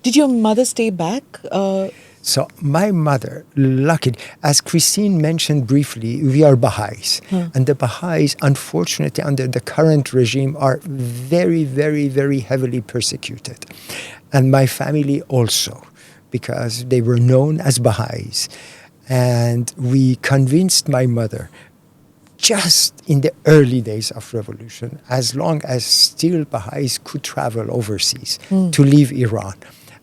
Did your mother stay back? So my mother, luckily, as Christine mentioned briefly, we are Baha'is. And the Baha'is, unfortunately, under the current regime, are very, very, very heavily persecuted. And my family also, because they were known as Baha'is. And we convinced my mother, just in the early days of revolution, as long as still Baha'is could travel overseas, to leave Iran.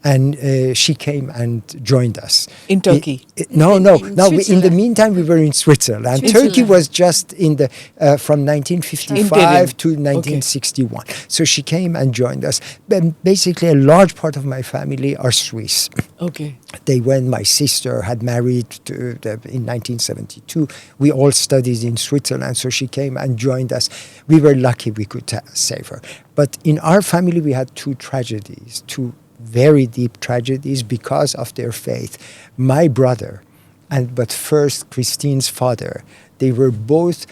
And she came and joined us. In Turkey? No. In the meantime, we were in Switzerland. Turkey was just in the from 1955 to 1961. Okay. So she came and joined us. But basically, a large part of my family are Swiss. Okay. They went. My sister had married in 1972. We all studied in Switzerland, so she came and joined us. We were lucky we could save her. But in our family, we had two tragedies, two very deep tragedies because of their faith. My brother, but first Christine's father, they were both,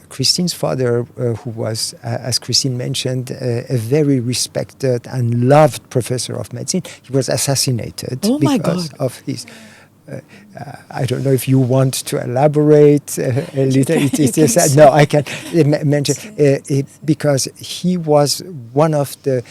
Christine's father, who was, as Christine mentioned, a very respected and loved professor of medicine, he was assassinated because of his... I don't know if you want to elaborate a little. No, I can mention because he was one of the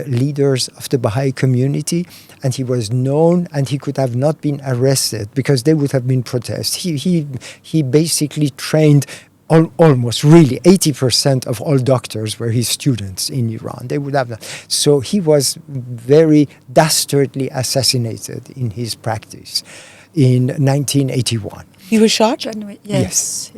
leaders of the Baha'i community, and he was known, and he could have not been arrested because there would have been protests. He basically trained almost really 80% of all doctors were his students in Iran. They would have not. So he was very dastardly assassinated in his practice in 1981. He was shot? Yes.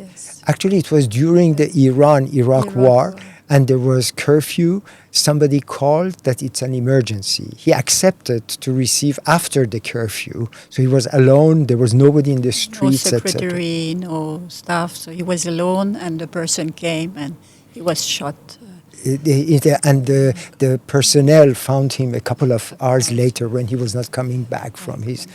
Actually, it was during the Iran-Iraq war. And there was curfew. Somebody called that it's an emergency. He accepted to receive after the curfew. So he was alone. There was nobody in the streets, no secretary, no staff. So he was alone, and the person came and he was shot. And the personnel found him a couple of hours later when he was not coming back from his...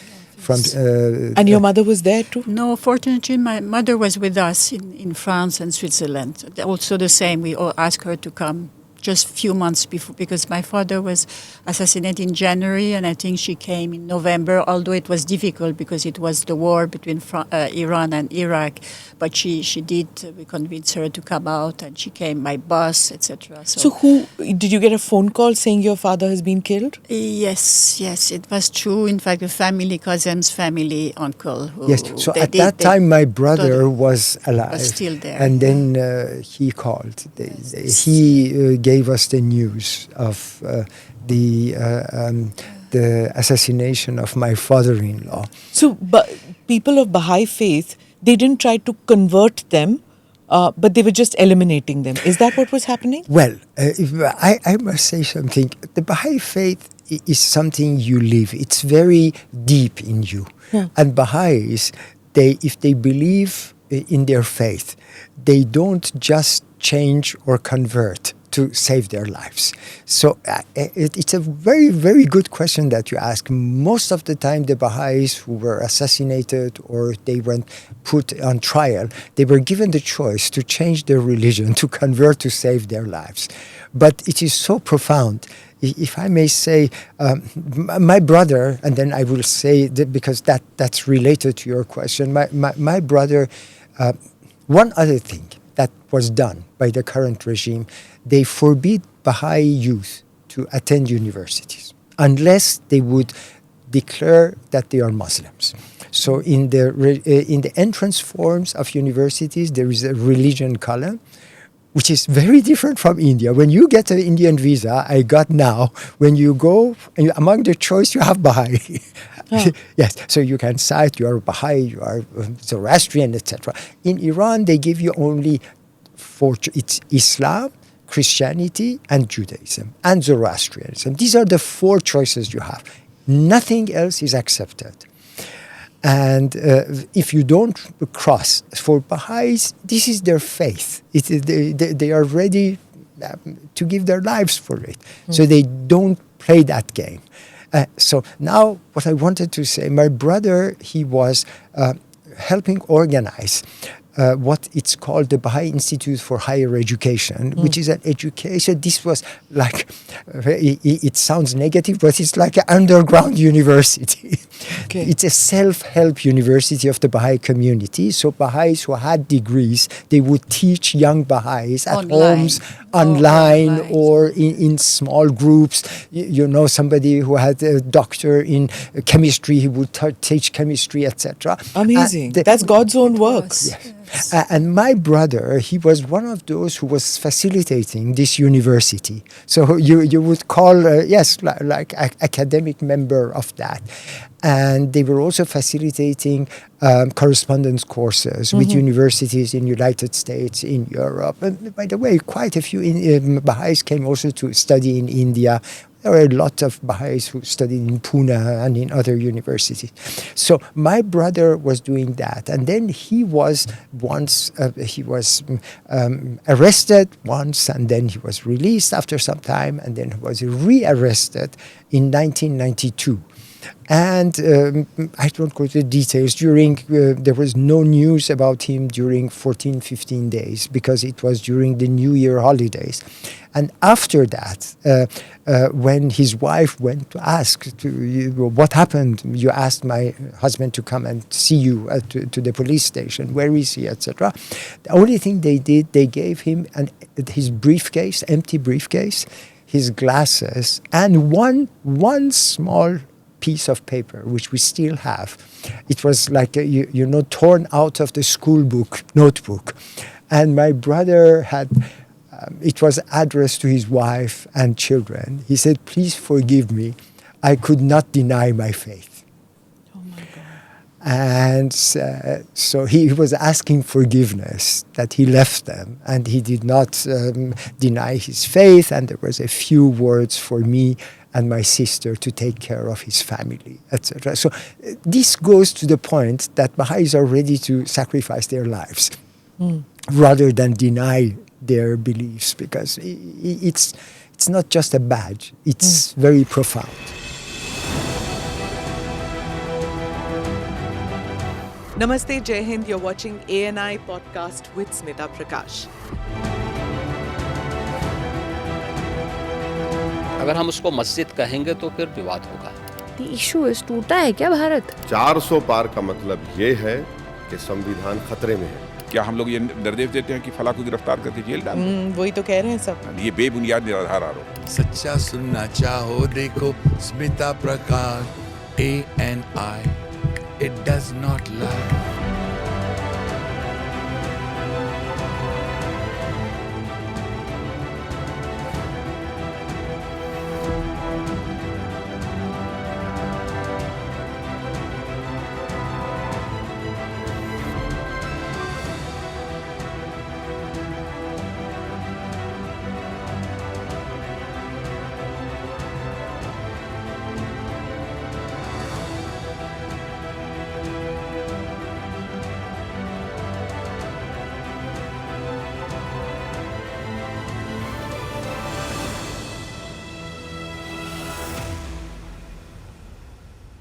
and your mother was there too? No, fortunately, my mother was with us in France and Switzerland. Also the same, we all asked her to come just a few months before, because my father was assassinated in January, and I think she came in November, although it was difficult because it was the war between Iran and Iraq. But we convinced her to come out, and she came by bus, etc. So did you get a phone call saying your father has been killed? Yes, it was true. In fact, the family, Kazem's family, uncle. So at that time, my brother was alive. Was still there. And then he called. He gave us the news of the assassination of my father-in-law. So people of Baha'i faith, they didn't try to convert them, but they were just eliminating them. Is that what was happening? Well, I must say something. The Baha'i faith is something you live. It's very deep in you. Yeah. And Baha'is, if they believe in their faith, they don't just change or convert to save their lives. So it's a very, very good question that you ask. Most of the time, the Baha'is who were assassinated or they were put on trial, they were given the choice to change their religion, to convert, to save their lives. But it is so profound. If I may say, my brother, and then I will say that because that's related to your question, my brother, one other thing that was done by the current regime, they forbid Baha'i youth to attend universities unless they would declare that they are Muslims. So in the entrance forms of universities, there is a religion column, which is very different from India. When you get an Indian visa, I got now, when you go, among the choice, you have Baha'i. Oh. Yes, so you can cite you are Baha'i, you are Zoroastrian, etc. In Iran, they give you only it's Islam, Christianity, and Judaism, and Zoroastrianism. These are the four choices you have. Nothing else is accepted. And if you don't cross, for Baha'is, this is their faith. They are ready to give their lives for it. So they don't play that game. So now what I wanted to say, my brother, he was helping organize what it's called the Baha'i Institute for Higher Education, which is an education. This was like, it sounds negative, but it's like an underground university. Okay. It's a self-help university of the Baha'i community. So Baha'is who had degrees, they would teach young Baha'is at homes, online, or in small groups. You know, somebody who had a doctor in chemistry, he would teach chemistry, etc. Amazing. That's God's own work. Yes. And my brother, he was one of those who was facilitating this university. So you would call, like academic member of that. And they were also facilitating correspondence courses with universities in United States, in Europe. And by the way, quite a few Baha'is came also to study in India. There were a lot of Baha'is who studied in Pune and in other universities. So my brother was doing that. And then he was arrested once, and then he was released after some time, and then he was re-arrested in 1992. And I don't go to the details. There was no news about him during 14, 15 days because it was during the New Year holidays. And after that, when his wife went to ask what happened, you asked my husband to come and see you to the police station. Where is he, etc. The only thing they did, they gave him his briefcase, empty briefcase, his glasses, and one small piece of paper, which we still have. It was like, torn out of the school notebook. And my brother had, it was addressed to his wife and children. He said, "Please forgive me. I could not deny my faith." Oh my God. And so he was asking forgiveness that he left them, and he did not deny his faith. And there was a few words for me and my sister to take care of his family, etc. So this goes to the point that Baha'is are ready to sacrifice their lives rather than deny their beliefs, because it's not just a badge, it's very profound. Namaste, Jai Hind. You're watching ANI podcast with Smita Prakash. अगर हम उसको मस्जिद कहेंगे तो फिर विवाद होगा। The issue is टूटा है क्या भारत? 400 पार का मतलब ये है कि संविधान खतरे में है। क्या हम लोग ये निर्देश देते हैं कि फला को गिरफ्तार करके जेल डाल दें? वही तो कह रहे हैं सब। ये बेबुनियाद निराधार आरोप। सच्चा सुनना चाहो देखो स्मिता प्रकाश ANI, it does not lie.